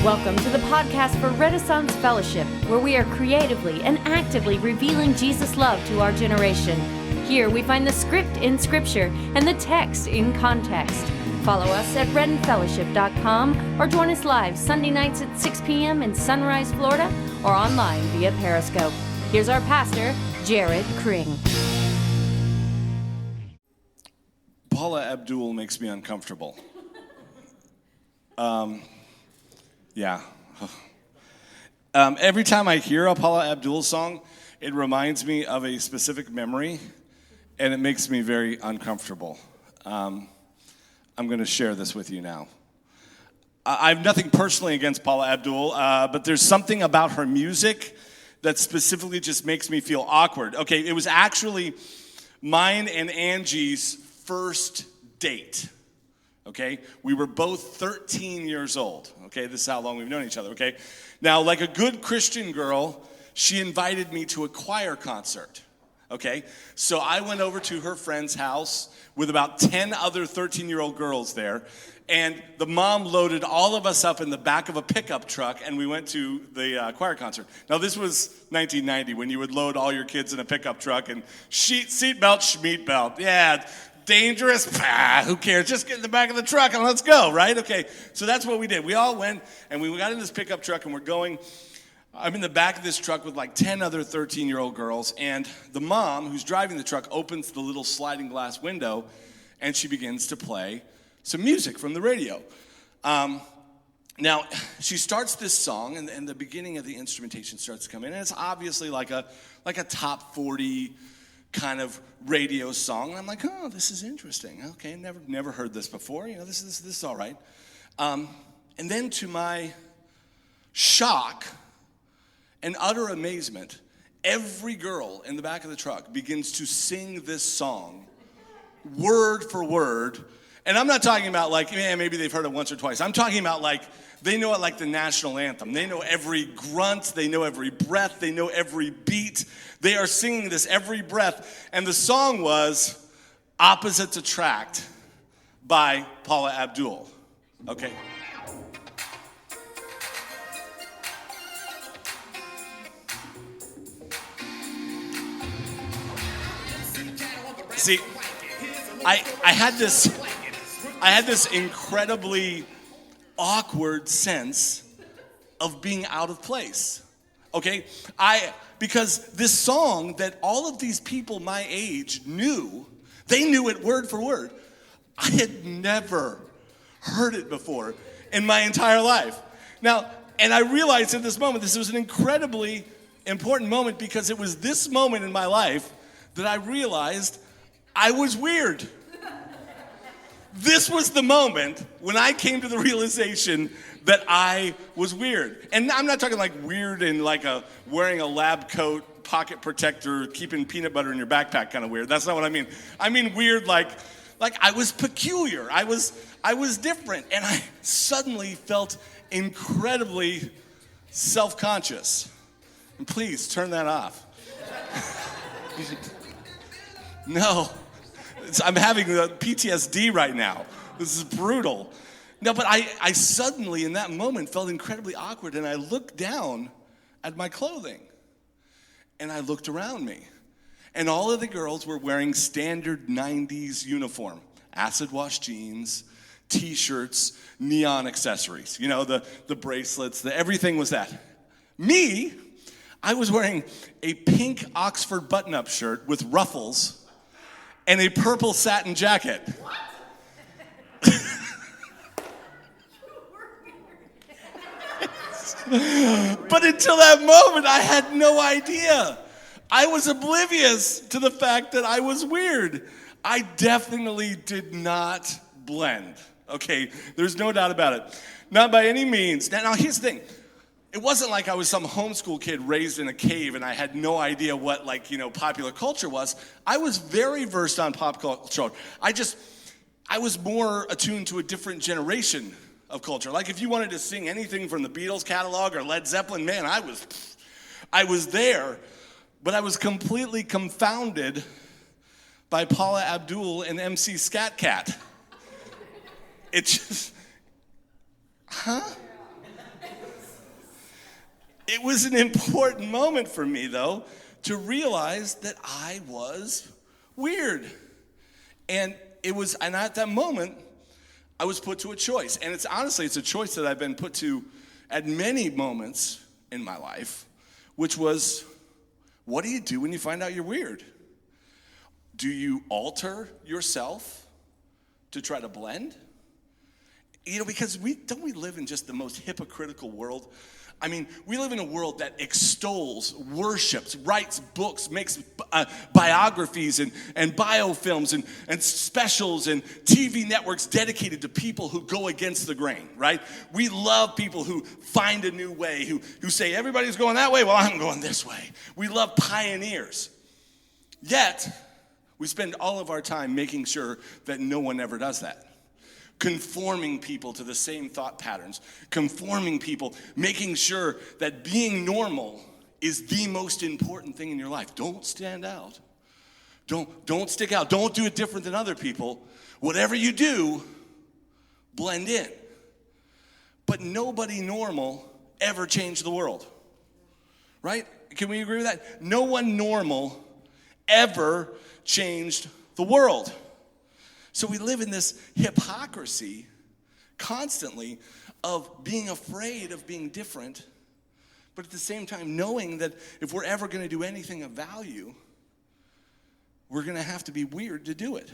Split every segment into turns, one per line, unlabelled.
Welcome to the podcast for Renaissance Fellowship, where we are creatively and actively revealing Jesus' love to our generation. Here we find the script in Scripture and the text in context. Follow us at reddenfellowship.com or join us live Sunday nights at 6 p.m. in Sunrise, Florida, or online via Periscope. Here's our pastor, Jared Kring.
Paula Abdul makes me uncomfortable. Yeah. Every time I hear a Paula Abdul song, it reminds me of a specific memory, and it makes me very uncomfortable. I'm going to share this with you now. I have nothing personally against Paula Abdul, but there's something about her music that specifically just makes me feel awkward. Okay, it was actually mine and Angie's first date. Okay, we were both 13 years old. Okay, this is how long we've known each other. Okay, now like a good Christian girl, she invited me to a choir concert. Okay, so I went over to her friend's house with about 10 other 13-year-old girls there, and the mom loaded all of us up in the back of a pickup truck, and we went to the choir concert. Now, this was 1990, when you would load all your kids in a pickup truck, and seatbelt, schmeatbelt. Yeah, dangerous, who cares? Just get in the back of the truck and let's go, right? Okay, so that's what we did. We all went, and we got in this pickup truck, and we're going. I'm in the back of this truck with like 10 other 13-year-old girls, and the mom, who's driving the truck, opens the little sliding glass window, and she begins to play some music from the radio. Now, she starts this song, and the beginning of the instrumentation starts to come in, and it's obviously like a top 40 kind of radio song. And I'm like, oh, this is interesting. Okay, never heard this before. You know, this is all right. And then to my shock and utter amazement, every girl in the back of the truck begins to sing this song word for word. And I'm not talking about like, maybe they've heard it once or twice. I'm talking about like, they know it like the national anthem. They know every grunt, they know every breath, they know every beat. They are singing this every breath. And the song was Opposites Attract by Paula Abdul. Okay. See, I had this incredibly awkward sense of being out of place. Okay? Because this song that all of these people my age knew, they knew it word for word. I had never heard it before in my entire life. Now, and I realized at this moment, this was an incredibly important moment, because it was this moment in my life that I realized I was weird. This was the moment when I came to the realization that I was weird. And I'm not talking like weird in like wearing a lab coat, pocket protector, keeping peanut butter in your backpack kind of weird. That's not what I mean. I mean weird like I was peculiar. I was different. And I suddenly felt incredibly self-conscious. And please turn that off. No. I'm having PTSD right now. This is brutal. No, but I suddenly, in that moment, felt incredibly awkward, and I looked down at my clothing, and I looked around me, and all of the girls were wearing standard 90s uniform, acid wash jeans, T-shirts, neon accessories, you know, the bracelets, everything was that. Me, I was wearing a pink Oxford button-up shirt with ruffles and a purple satin jacket. What? But until that moment, I had no idea. I was oblivious to the fact that I was weird. I definitely did not blend. Okay, there's no doubt about it. Not by any means. Now here's the thing. It wasn't like I was some homeschool kid raised in a cave and I had no idea what, popular culture was. I was very versed on pop culture. I was more attuned to a different generation of culture. Like if you wanted to sing anything from the Beatles catalog or Led Zeppelin, man, I was there, but I was completely confounded by Paula Abdul and MC Scat Cat. It just, huh? It was an important moment for me, though, to realize that I was weird. And at that moment, I was put to a choice. And it's a choice that I've been put to at many moments in my life, which was, what do you do when you find out you're weird? Do you alter yourself to try to blend? Because we live in just the most hypocritical world. I mean, we live in a world that extols, worships, writes books, makes biographies and biofilms and specials and TV networks dedicated to people who go against the grain, right? We love people who find a new way, who say, everybody's going that way, well, I'm going this way. We love pioneers. Yet, we spend all of our time making sure that no one ever does that. Conforming people to the same thought patterns, conforming people, making sure that being normal is the most important thing in your life. Don't stand out. Don't stick out. Don't do it different than other people. Whatever you do, blend in. But nobody normal ever changed the world, right? Can we agree with that? No one normal ever changed the world. So we live in this hypocrisy constantly of being afraid of being different, but at the same time knowing that if we're ever going to do anything of value, we're going to have to be weird to do it.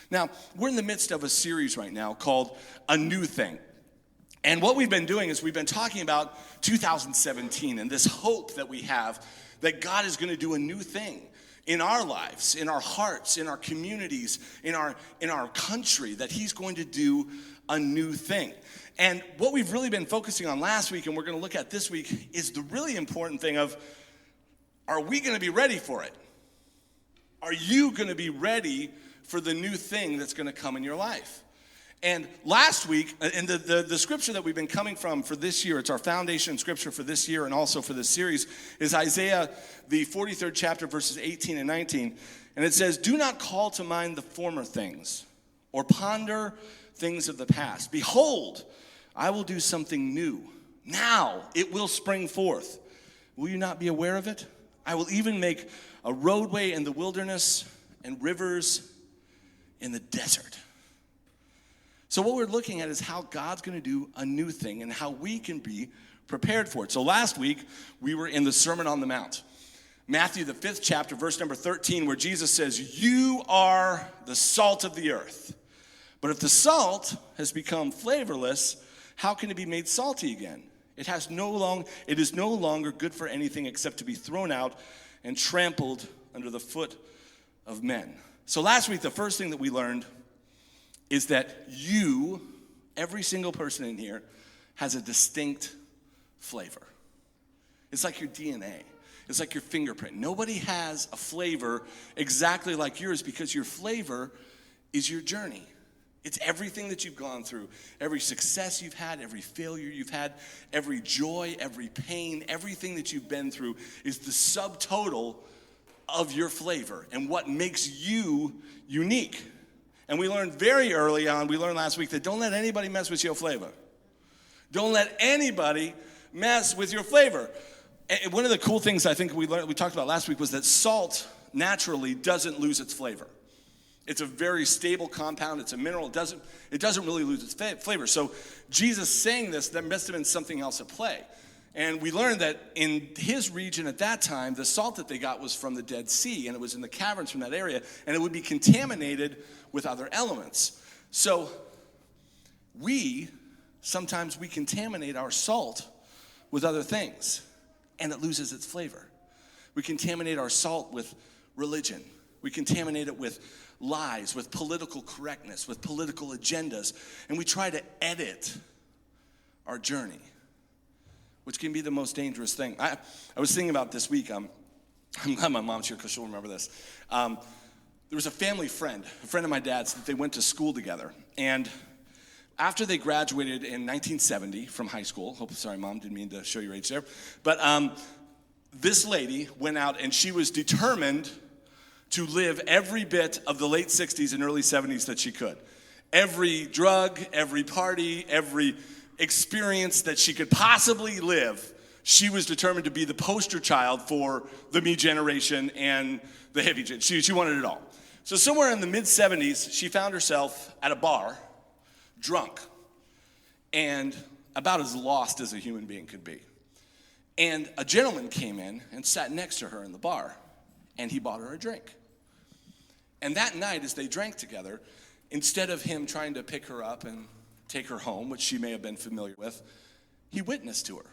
Now, we're in the midst of a series right now called A New Thing. And what we've been doing is we've been talking about 2017 and this hope that we have that God is going to do a new thing in our lives, in our hearts, in our communities, in our country, that he's going to do a new thing. And what we've really been focusing on last week, and we're going to look at this week, is the really important thing of, are we going to be ready for it? Are you going to be ready for the new thing that's going to come in your life? And last week, and the scripture that we've been coming from for this year, it's our foundation scripture for this year and also for this series, is Isaiah, the 43rd chapter, verses 18 and 19. And it says, do not call to mind the former things or ponder things of the past. Behold, I will do something new. Now it will spring forth. Will you not be aware of it? I will even make a roadway in the wilderness and rivers in the desert. So what we're looking at is how God's going to do a new thing and how we can be prepared for it. So last week, we were in the Sermon on the Mount. Matthew, the 5th chapter, verse number 13, where Jesus says, you are the salt of the earth. But if the salt has become flavorless, how can it be made salty again? It is no longer good for anything except to be thrown out and trampled under the foot of men. So last week, the first thing that we learned is that you, every single person in here, has a distinct flavor. It's like your DNA. It's like your fingerprint. Nobody has a flavor exactly like yours because your flavor is your journey. It's everything that you've gone through, every success you've had, every failure you've had, every joy, every pain, everything that you've been through is the subtotal of your flavor and what makes you unique. And we learned very early on, we learned last week, that don't let anybody mess with your flavor. Don't let anybody mess with your flavor. And one of the cool things I think we talked about last week was that salt naturally doesn't lose its flavor. It's a very stable compound. It's a mineral. It doesn't really lose its flavor. So Jesus saying this, there must have been something else at play. And we learned that in his region at that time, the salt that they got was from the Dead Sea, and it was in the caverns from that area, and it would be contaminated with other elements. So sometimes we contaminate our salt with other things, and it loses its flavor. We contaminate our salt with religion. We contaminate it with lies, with political correctness, with political agendas, and we try to edit our journey, which can be the most dangerous thing. I was thinking about this week. I'm glad my mom's here because she'll remember this. There was a family friend, a friend of my dad's, that they went to school together. And after they graduated in 1970 from high school, sorry, Mom, didn't mean to show your age there. But this lady went out and she was determined to live every bit of the late 60s and early 70s that she could. Every drug, every party, every experience that she could possibly live, she was determined to be the poster child for the me generation and the hippie generation. She wanted it all. So somewhere in the mid-70s, she found herself at a bar, drunk, and about as lost as a human being could be. And a gentleman came in and sat next to her in the bar, and he bought her a drink. And that night, as they drank together, instead of him trying to pick her up and take her home, which she may have been familiar with, he witnessed to her,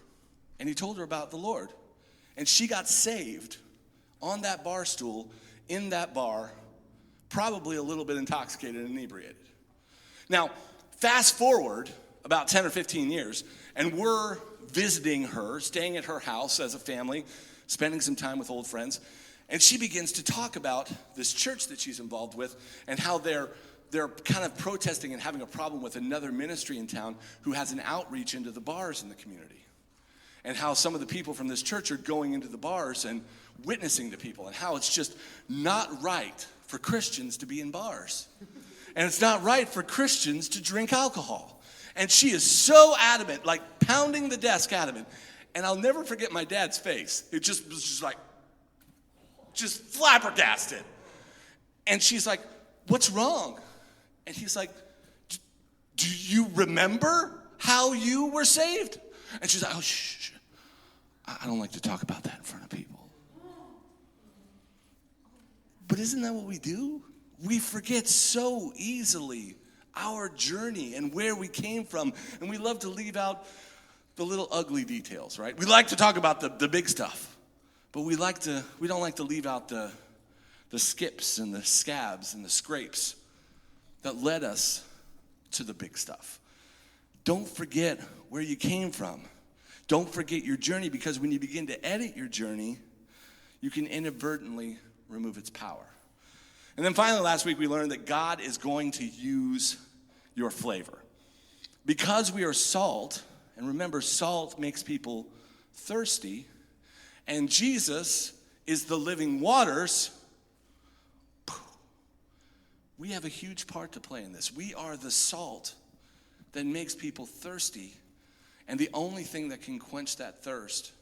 and he told her about the Lord. And she got saved on that bar stool, in that bar, probably a little bit intoxicated and inebriated. Now, fast forward about 10 or 15 years, and we're visiting her, staying at her house as a family, spending some time with old friends, and she begins to talk about this church that she's involved with and how they're kind of protesting and having a problem with another ministry in town who has an outreach into the bars in the community. And how some of the people from this church are going into the bars and witnessing to people, and how it's just not right for Christians to be in bars. And it's not right for Christians to drink alcohol. And she is so adamant, like pounding the desk adamant. And I'll never forget my dad's face. It just was just like, just flabbergasted. And she's like, "What's wrong?" And he's like, "Do you remember how you were saved?" And she's like, "Oh, shh. I don't like to talk about that in front of people." But isn't that what we do? We forget so easily our journey and where we came from. And we love to leave out the little ugly details, right? We like to talk about the big stuff. But we don't like to leave out the skips and the scabs and the scrapes that led us to the big stuff. Don't forget where you came from. Don't forget your journey, because when you begin to edit your journey, you can inadvertently remove its power. And then finally, last week we learned that God is going to use your flavor. Because we are salt, and remember, salt makes people thirsty, and Jesus is the living waters, we have a huge part to play in this. We are the salt that makes people thirsty, and the only thing that can quench that thirst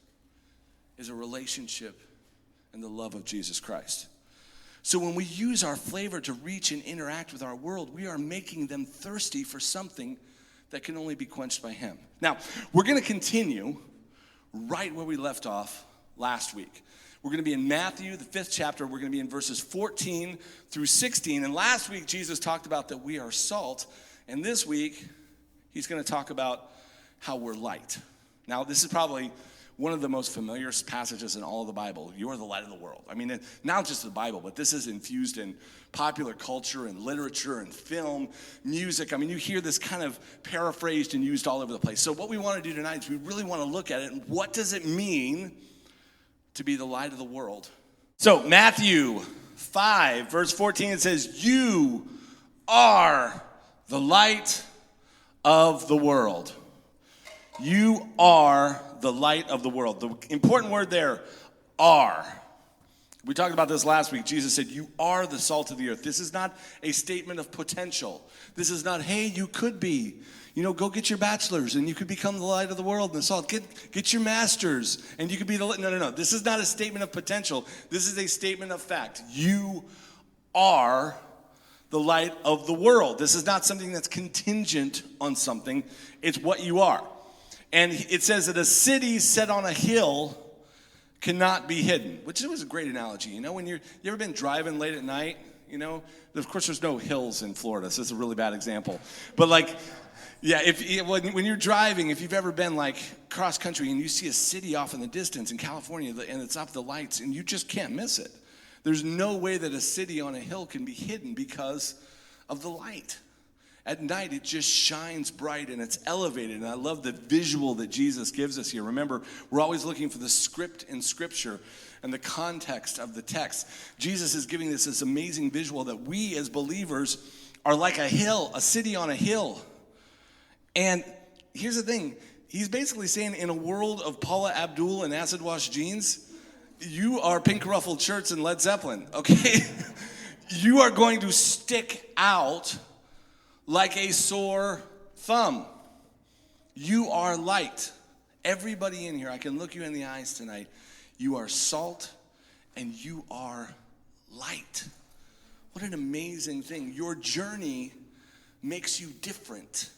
is a relationship and the love of Jesus Christ. So when we use our flavor to reach and interact with our world, we are making them thirsty for something that can only be quenched by Him. Now, we're going to continue right where we left off last week. We're going to be in Matthew, the 5th chapter. We're going to be in verses 14 through 16. And last week, Jesus talked about that we are salt. And this week, He's going to talk about how we're light. Now, this is probably one of the most familiar passages in all of the Bible. You are the light of the world. I mean, not just the Bible, but this is infused in popular culture and literature and film, music. I mean, you hear this kind of paraphrased and used all over the place. So what we want to do tonight is we really want to look at it and what does it mean to be the light of the world? So Matthew 5, verse 14, it says, "You are the light of the world." You are the light of the world. The important word there, are. We talked about this last week. Jesus said, you are the salt of the earth. This is not a statement of potential. This is not, hey, you could be. You know, go get your bachelor's and you could become the light of the world and the salt. Get your master's and you could be the light. No. This is not a statement of potential. This is a statement of fact. You are the light of the world. This is not something that's contingent on something. It's what you are. And it says that a city set on a hill cannot be hidden, which was a great analogy. You know, when you ever been driving late at night, you know, of course there's no hills in Florida, so it's a really bad example. But like, yeah, when you're driving, if you've ever been like cross country and you see a city off in the distance in California and it's up the lights and you just can't miss it. There's no way that a city on a hill can be hidden because of the light. At night, it just shines bright and it's elevated. And I love the visual that Jesus gives us here. Remember, we're always looking for the script in Scripture and the context of the text. Jesus is giving us this amazing visual that we as believers are like a hill, a city on a hill. And here's the thing. He's basically saying in a world of Paula Abdul and acid wash jeans, you are pink ruffled shirts and Led Zeppelin, okay? You are going to stick out like a sore thumb. You are light. Everybody in here, I can look you in the eyes tonight. You are salt and you are light. What an amazing thing. Your journey makes you different.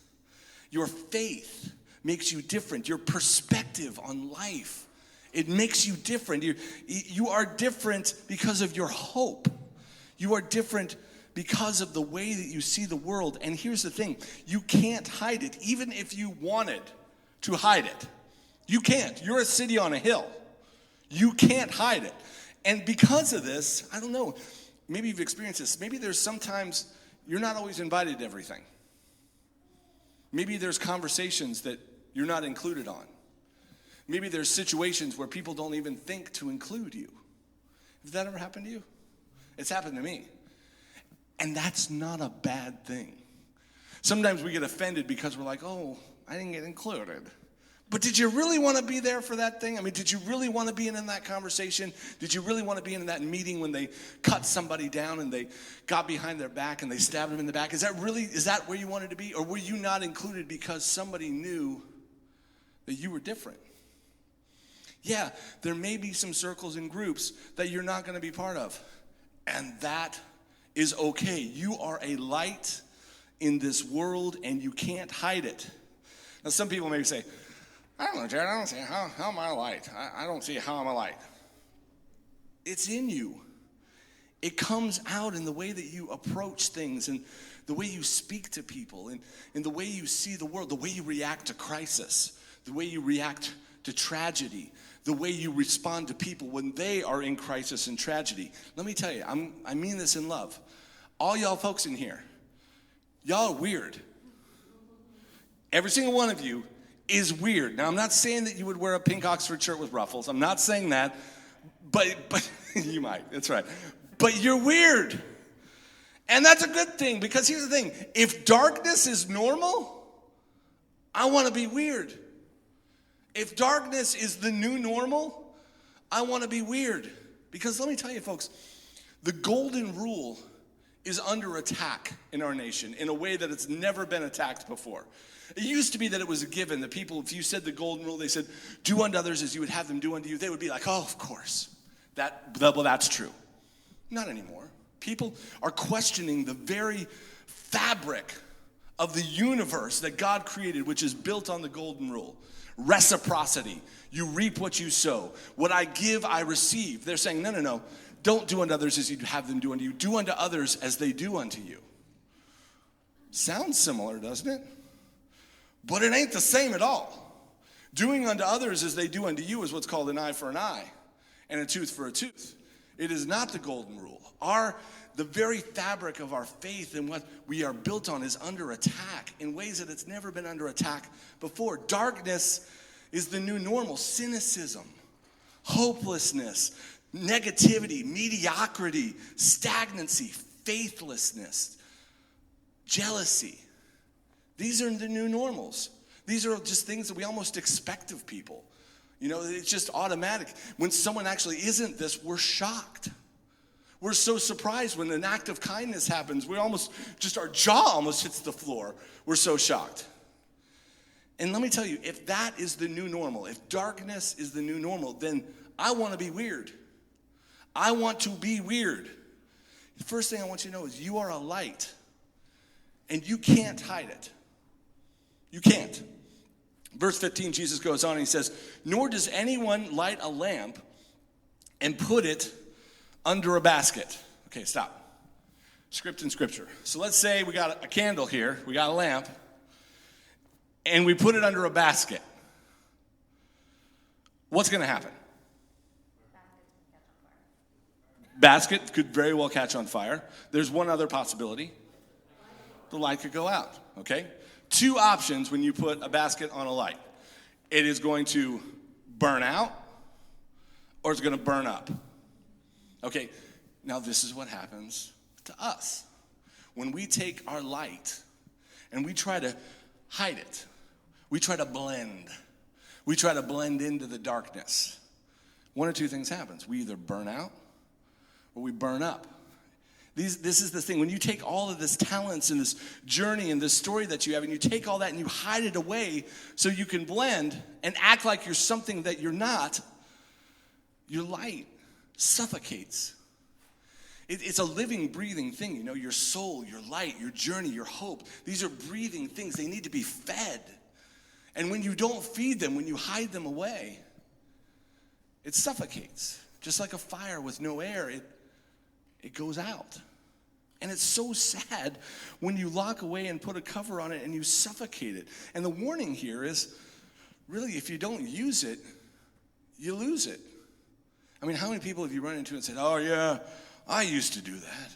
Your faith makes you different. Your perspective on life, it makes you different. You are different because of your hope. You are different because of the way that you see the world. And here's the thing, you can't hide it, even if you wanted to hide it. You can't. You're a city on a hill. You can't hide it. And because of this, I don't know, maybe you've experienced this. Maybe there's sometimes you're not always invited to everything. Maybe there's conversations that you're not included on. Maybe there's situations where people don't even think to include you. Has that ever happened to you? It's happened to me. And that's not a bad thing. Sometimes we get offended because we're like, oh, I didn't get included. But did you really want to be there for that thing? I mean, did you really want to be in that conversation? Did you really want to be in that meeting when they cut somebody down and they got behind their back and they stabbed them in the back? Is that where you wanted to be? Or were you not included because somebody knew that you were different? Yeah, there may be some circles and groups that you're not going to be part of. And that is okay. You are a light in this world and you can't hide it. Now, some people may say, I don't know, Jared, I don't see how am I a light? I don't see how I'm a light. It's in you. It comes out in the way that you approach things and the way you speak to people and the way you see the world, the way you react to crisis, the way you react to tragedy, the way you respond to people when they are in crisis and tragedy. Let me tell you, I mean this in love. All y'all folks in here, y'all are weird. Every single one of you is weird. Now, I'm not saying that you would wear a pink Oxford shirt with ruffles. I'm not saying that, but you might. That's right. But you're weird. And that's a good thing, because here's the thing. If darkness is normal, I want to be weird. If darkness is the new normal, I want to be weird. Because let me tell you, folks, the golden rule is under attack in our nation in a way that it's never been attacked before. It used to be that it was a given that people, if you said the golden rule, they said, do unto others as you would have them do unto you. They would be like, oh, of course. That's true. Not anymore. People are questioning the very fabric of the universe that God created, which is built on the golden rule. Reciprocity. You reap what you sow. What I give, I receive. They're saying, no. Don't do unto others as you'd have them do unto you. Do unto others as they do unto you. Sounds similar, doesn't it? But it ain't the same at all. Doing unto others as they do unto you is what's called an eye for an eye and a tooth for a tooth. It is not the golden rule. The very fabric of our faith and what we are built on is under attack in ways that it's never been under attack before. Darkness is the new normal. Cynicism, hopelessness, negativity, mediocrity, stagnancy, faithlessness, jealousy. These are the new normals. These are just things that we almost expect of people. You know, it's just automatic. When someone actually isn't this, we're shocked. We're so surprised when an act of kindness happens. Our jaw almost hits the floor. We're so shocked. And let me tell you, if that is the new normal, if darkness is the new normal, then I want to be weird. I want to be weird. The first thing I want you to know is you are a light, and you can't hide it. You can't. Verse 15, Jesus goes on and he says, nor does anyone light a lamp and put it under a basket. Okay, stop. Script in Scripture. So let's say we got a candle here, we got a lamp, and we put it under a basket. What's going to happen? Basket could very well catch on fire. There's one other possibility. The light could go out, okay? Two options when you put a basket on a light. It is going to burn out or it's going to burn up. Okay, now this is what happens to us. When we take our light and we try to hide it, we try to blend. We try to blend into the darkness. One or two things happens. We either burn out or we burn up. This is the thing. When you take all of this talents and this journey and this story that you have, and you take all that and you hide it away so you can blend and act like you're something that you're not, your light suffocates. It's a living, breathing thing. You know, your soul, your light, your journey, your hope. These are breathing things. They need to be fed. And when you don't feed them, when you hide them away, it suffocates. Just like a fire with no air, it goes out. And it's so sad when you lock away and put a cover on it and you suffocate it. And the warning here is, really, if you don't use it, you lose it. I mean, how many people have you run into and said, oh yeah, I used to do that.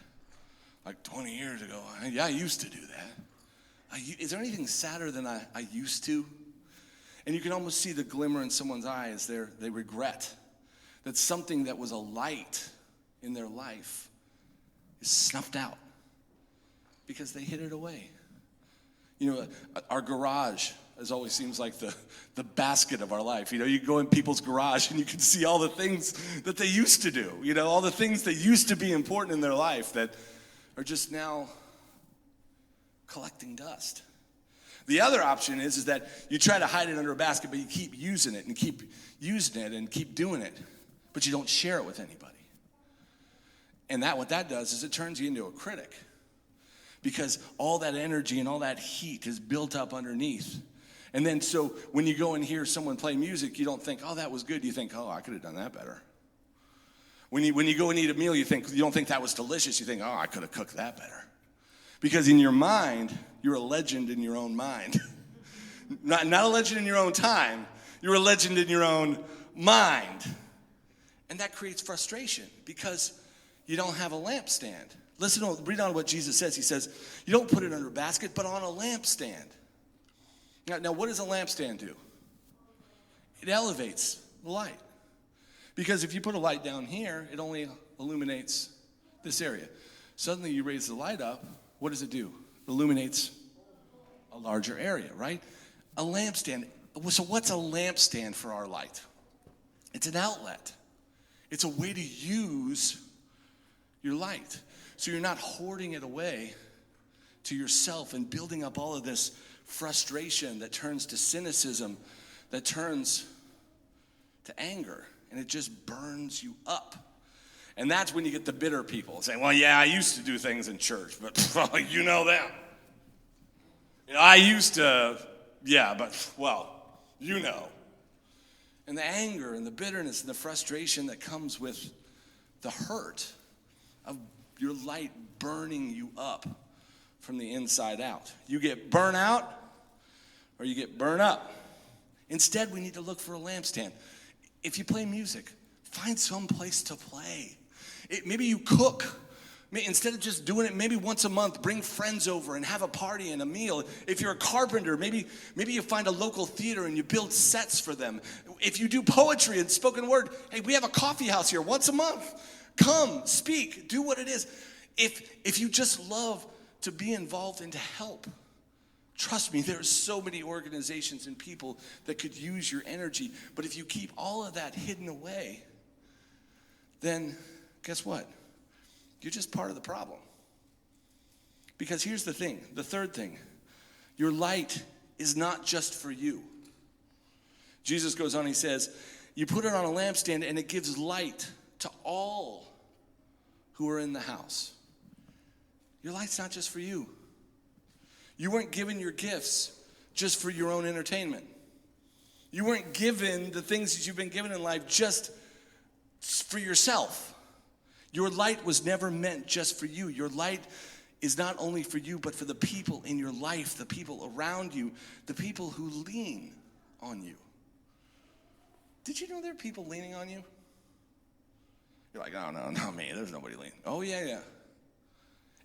Like 20 years ago, I used to do that. Is there anything sadder than I used to? And you can almost see the glimmer in someone's eyes. They regret that something that was a light in their life is snuffed out because they hid it away. You know, our garage always seems like the basket of our life. You know, you go in people's garage and you can see all the things that they used to do. You know, all the things that used to be important in their life that are just now collecting dust. The other option is that you try to hide it under a basket, but you keep using it and keep using it and keep doing it, but you don't share it with anybody. And what that does is it turns you into a critic, because all that energy and all that heat is built up underneath. And then so when you go and hear someone play music, you don't think, oh, that was good. You think, oh, I could have done that better. When you go and eat a meal, you don't think that was delicious. You think, oh, I could have cooked that better. Because in your mind, you're a legend in your own mind. not a legend in your own time. You're a legend in your own mind. And that creates frustration because you don't have a lampstand. Read on what Jesus says. He says, you don't put it under a basket, but on a lampstand. Now, what does a lampstand do? It elevates the light. Because if you put a light down here, it only illuminates this area. Suddenly you raise the light up, what does it do? It illuminates a larger area, right? A lampstand. So what's a lampstand for our light? It's an outlet. It's a way to use your light. So you're not hoarding it away to yourself and building up all of this frustration that turns to cynicism, that turns to anger, and it just burns you up. And that's when you get the bitter people saying, well, yeah, I used to do things in church, but well, you know them. You know, I used to, yeah, but, well, you know. And the anger and the bitterness and the frustration that comes with the hurt of your light burning you up from the inside out. You get burnt out or you get burned up. Instead, we need to look for a lampstand. If you play music, find some place to play. Maybe you cook. Instead of just doing it maybe once a month, bring friends over and have a party and a meal. If you're a carpenter, maybe you find a local theater and you build sets for them. If you do poetry and spoken word, hey, we have a coffee house here once a month. Come, speak, do what it is. If you just love to be involved and to help, trust me, there are so many organizations and people that could use your energy. But if you keep all of that hidden away, then guess what? You're just part of the problem. Because here's the thing, the third thing. Your light is not just for you. Jesus goes on, he says, you put it on a lampstand and it gives light to all who are in the house. Your light's not just for you. You weren't given your gifts just for your own entertainment. You weren't given the things that you've been given in life just for yourself. Your light was never meant just for you. Your light is not only for you, but for the people in your life, the people around you, the people who lean on you. Did you know there are people leaning on you? You're like, oh, no, not me. There's nobody leaning. Oh, yeah.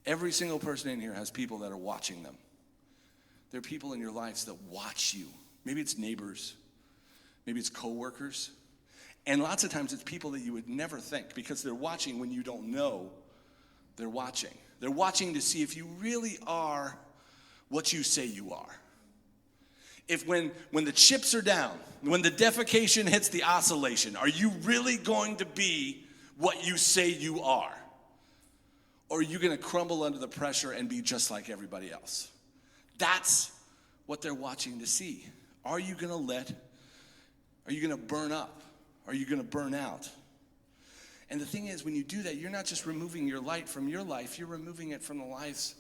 Every single person in here has people that are watching them. There are people in your lives that watch you. Maybe it's neighbors. Maybe it's coworkers. And lots of times it's people that you would never think, because they're watching when you don't know they're watching. They're watching to see if you really are what you say you are. If when the chips are down, when the defecation hits the oscillation, are you really going to be what you say you are? Or are you going to crumble under the pressure and be just like everybody else? That's what they're watching to see. Are you going to burn up? Are you going to burn out? And the thing is, when you do that, you're not just removing your light from your life, you're removing it from the lives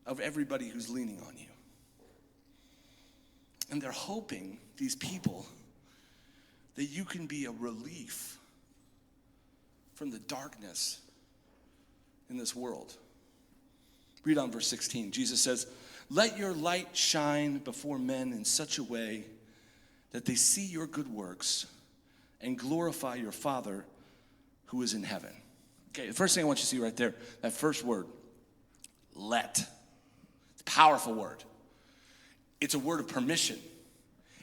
of everybody who's leaning on you. And they're hoping, these people, that you can be a relief from the darkness in this world. Read on verse 16. Jesus says, "Let your light shine before men in such a way that they see your good works and glorify your Father who is in heaven." Okay, the first thing I want you to see right there, that first word, let. It's a powerful word. It's a word of permission.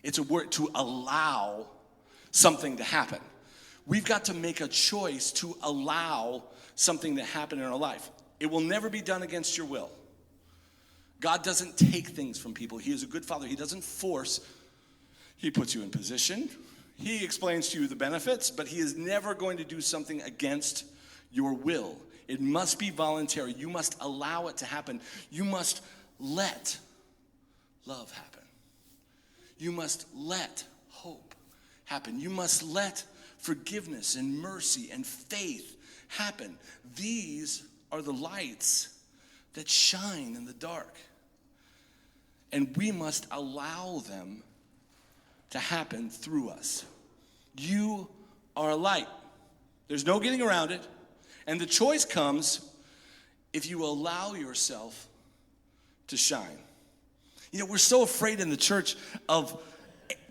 It's a word to allow something to happen. We've got to make a choice to allow something to happen in our life. It will never be done against your will. God doesn't take things from people. He is a good father. He doesn't force. He puts you in position. He explains to you the benefits, but he is never going to do something against your will. It must be voluntary. You must allow it to happen. You must let love happen. You must let hope happen. You must let forgiveness and mercy and faith happen. These are the lights that shine in the dark. And we must allow them to happen through us. You are a light. There's no getting around it. And the choice comes if you allow yourself to shine. You know, we're so afraid in the church of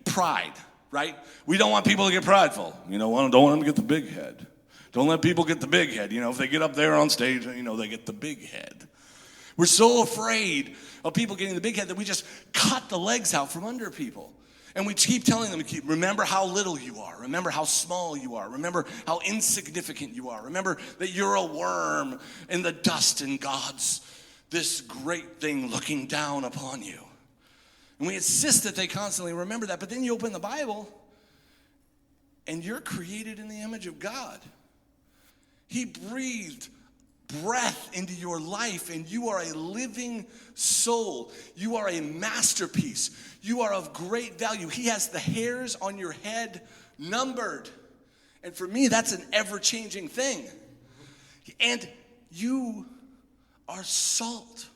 pride, right? We don't want people to get prideful. You know, don't want them to get the big head. Don't let people get the big head. You know, if they get up there on stage, you know, they get the big head. We're so afraid of people getting the big head that we just cut the legs out from under people. And we keep telling them, remember how little you are. Remember how small you are. Remember how insignificant you are. Remember that you're a worm in the dust and God's this great thing looking down upon you. And we insist that they constantly remember that. But then you open the Bible and you're created in the image of God. He breathed breath into your life, and you are a living soul. You are a masterpiece. You are of great value. He has the hairs on your head numbered. And for me, that's an ever-changing thing. And you are salt.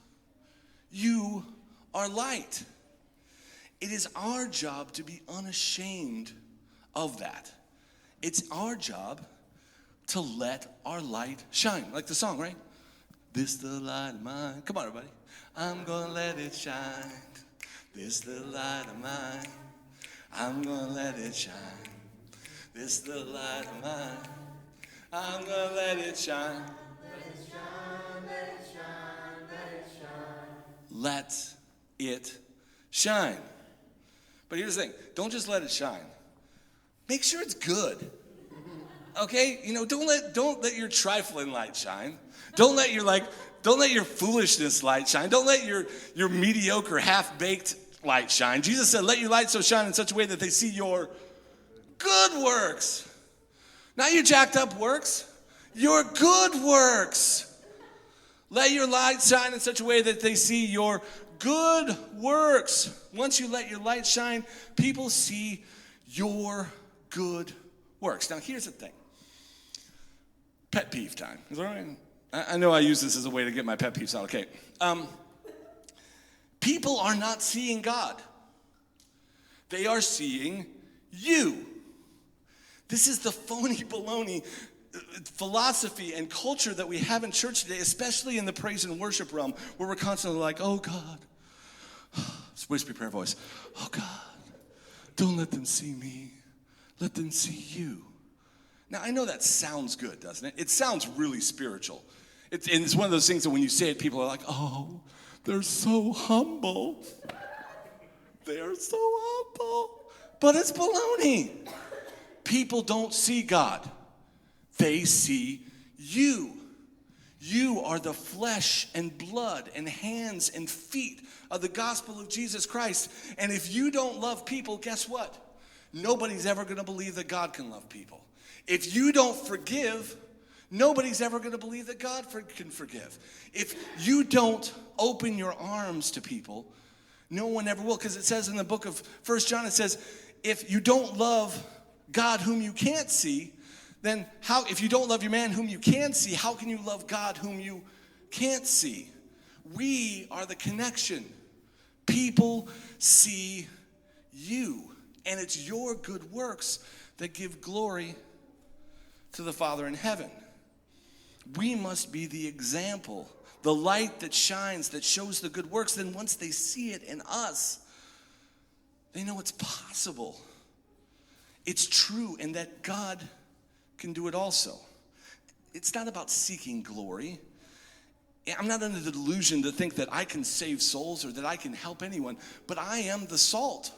You are light. It is our job to be unashamed of that. It's our job to let our light shine. Like the song, right? This the light of mine. Come on, everybody. I'm gonna let it shine. This the light of mine. I'm gonna let it shine. This the light of mine. I'm gonna let it shine. Let it shine, let it shine, let it shine. Let it shine. But here's the thing. Don't just let it shine. Make sure it's good. Okay, you know, don't let your trifling light shine. Don't let your foolishness light shine. Don't let your mediocre, half-baked light shine. Jesus said, "Let your light so shine in such a way that they see your good works." Not your jacked up works, your good works. Let your light shine in such a way that they see your good works. Once you let your light shine, people see your good works. Now, here's the thing. Pet peeve time. Is that all right? I know I use this as a way to get my pet peeves out. Okay. People are not seeing God. They are seeing you. This is the phony baloney philosophy and culture that we have in church today, especially in the praise and worship realm, where we're constantly like, "Oh God," it's whispery prayer voice, "Oh God, don't let them see me. Let them see you." Now, I know that sounds good, doesn't it? It sounds really spiritual. It's one of those things that when you say it, people are like, "Oh, they're so humble. They are so humble." But it's baloney. People don't see God. They see you. You are the flesh and blood and hands and feet of the gospel of Jesus Christ. And if you don't love people, guess what? Nobody's ever going to believe that God can love people. If you don't forgive, Nobody's ever going to believe that God can forgive. If you don't open your arms to people, no one ever will. Because it says in the book of 1 John, it says, if you don't love God whom you can't see, then if you don't love your man whom you can see, how can you love God whom you can't see? We are the connection. People see you. And it's your good works that give glory to the Father in heaven. We must be the example, the light that shines, that shows the good works. Then once they see it in us, they know it's possible. It's true, and that God can do it also. It's not about seeking glory. I'm not under the delusion to think that I can save souls or that I can help anyone, but I am the salt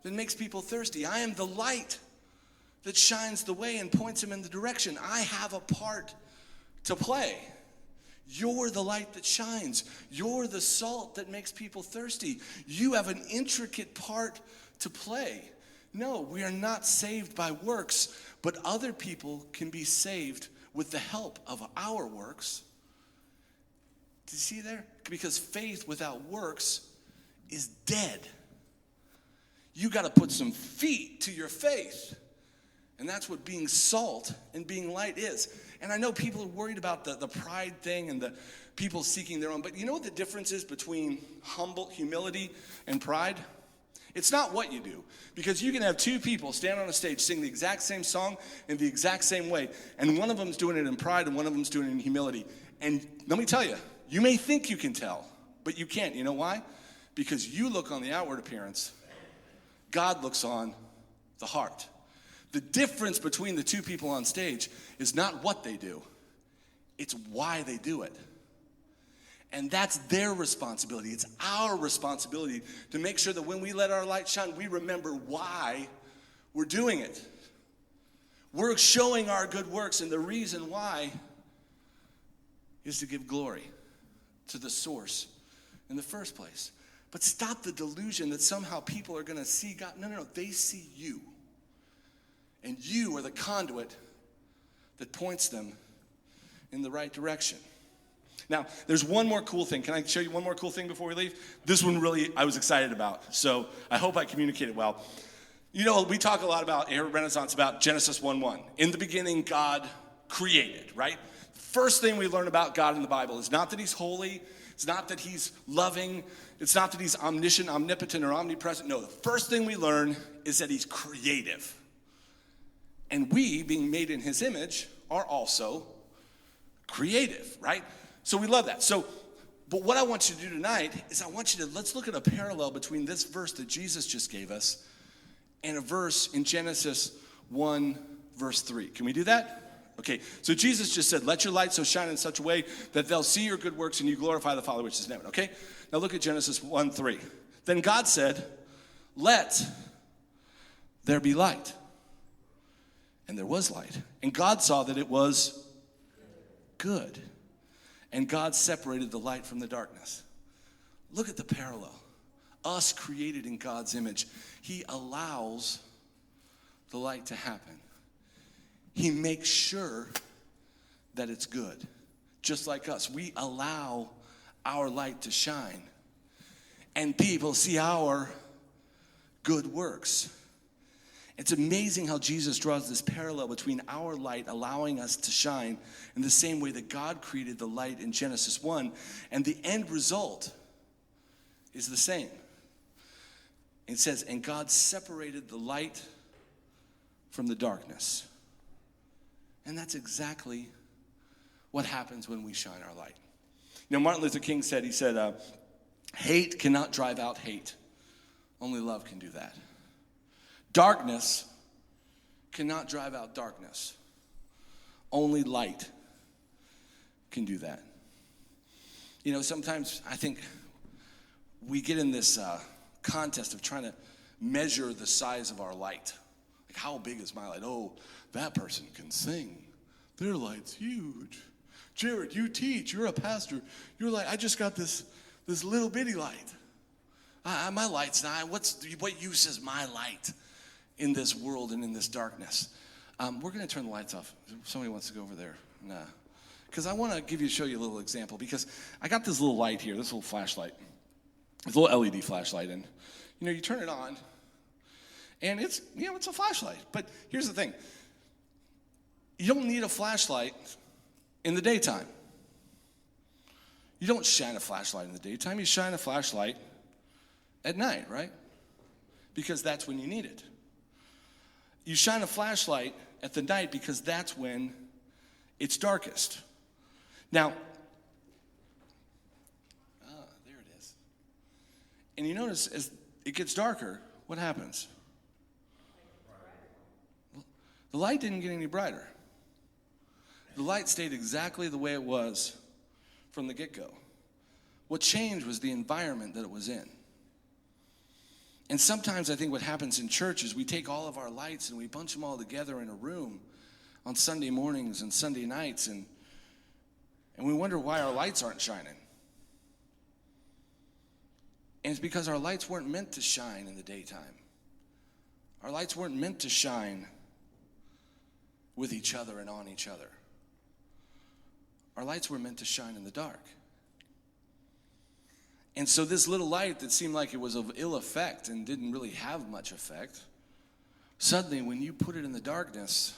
that makes people thirsty. I am the light that shines the way and points them in the direction. I have a part to play. You're the light that shines. You're the salt that makes people thirsty. You have an intricate part to play. No, we are not saved by works, but other people can be saved with the help of our works. Do you see there? Because faith without works is dead. You got to put some feet to your faith. And that's what being salt and being light is. And I know people are worried about the pride thing and the people seeking their own. But you know what the difference is between humility and pride? It's not what you do. Because you can have two people stand on a stage, sing the exact same song in the exact same way. And one of them's doing it in pride and one of them's doing it in humility. And let me tell you, you may think you can tell, but you can't. You know why? Because you look on the outward appearance. God looks on the heart. The difference between the two people on stage is not what they do. It's why they do it. And that's their responsibility. It's our responsibility to make sure that when we let our light shine, we remember why we're doing it. We're showing our good works, and the reason why is to give glory to the source in the first place. But stop the delusion that somehow people are going to see God. No. They see you. And you are the conduit that points them in the right direction. Now, there's one more cool thing. Can I show you one more cool thing before we leave? This one really I was excited about. So I hope I communicated well. You know, we talk a lot about here at Renaissance about Genesis 1:1. In the beginning, God created, right? First thing we learn about God in the Bible is not that he's holy. It's not that he's loving. It's not that he's omniscient, omnipotent, or omnipresent. No, the first thing we learn is that he's creative. And we, being made in his image, are also creative, right? So we love that. But what I want you to do tonight is let's look at a parallel between this verse that Jesus just gave us and a verse in Genesis 1, verse 3. Can we do that? Okay, so Jesus just said, let your light so shine in such a way that they'll see your good works and you glorify the Father which is in heaven, okay? Now look at Genesis 1:3. Then God said, let there be light. And there was light. And God saw that it was good. And God separated the light from the darkness. Look at the parallel. Us created in God's image. He allows the light to happen. He makes sure that it's good. Just like us, we allow our light to shine. And people see our good works. It's amazing how Jesus draws this parallel between our light allowing us to shine in the same way that God created the light in Genesis 1, and the end result is the same. It says, and God separated the light from the darkness. And that's exactly what happens when we shine our light. You know, Martin Luther King said, hate cannot drive out hate. Only love can do that. Darkness cannot drive out darkness. Only light can do that. You know, sometimes I think we get in this contest of trying to measure the size of our light. Like, how big is my light? Oh, that person can sing. Their light's huge. Jared, you teach. You're a pastor. You're like, I just got this little bitty light. My light's not. What use is my light in this world and in this darkness? We're going to turn the lights off. Somebody wants to go over there. Nah. Because I want to show you a little example, because I got this little light here, this little flashlight. This little LED flashlight, and you turn it on, and it's a flashlight. But here's the thing. You don't need a flashlight in the daytime. You don't shine a flashlight in the daytime. You shine a flashlight at night, right? Because that's when you need it. You shine a flashlight at the night because that's when it's darkest. Now, there it is. And you notice as it gets darker, what happens? The light didn't get any brighter. The light stayed exactly the way it was from the get-go. What changed was the environment that it was in. And sometimes I think what happens in church is we take all of our lights and we bunch them all together in a room on Sunday mornings and Sunday nights, and we wonder why our lights aren't shining. And it's because our lights weren't meant to shine in the daytime. Our lights weren't meant to shine with each other and on each other. Our lights were meant to shine in the dark. And so this little light that seemed like it was of ill effect and didn't really have much effect, suddenly when you put it in the darkness,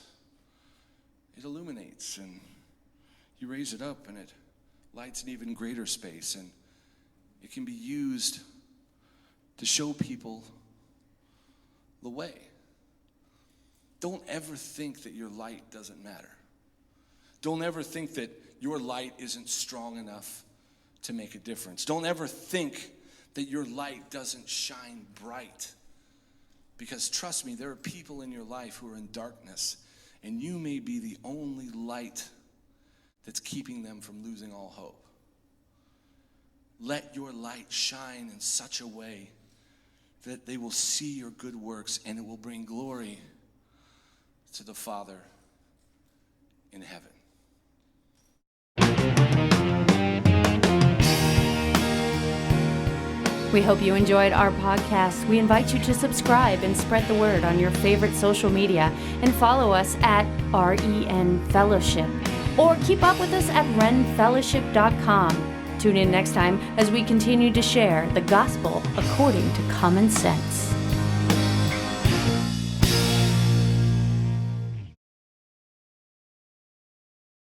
it illuminates, and you raise it up and it lights an even greater space, and it can be used to show people the way. Don't ever think that your light doesn't matter. Don't ever think that your light isn't strong enough to make a difference. Don't ever think that your light doesn't shine bright. Because trust me, there are people in your life who are in darkness, and you may be the only light that's keeping them from losing all hope. Let your light shine in such a way that they will see your good works, and it will bring glory to the Father in heaven.
We hope you enjoyed our podcast. We invite you to subscribe and spread the word on your favorite social media, and follow us at REN Fellowship, or keep up with us at renfellowship.com. Tune in next time as we continue to share the gospel according to common sense.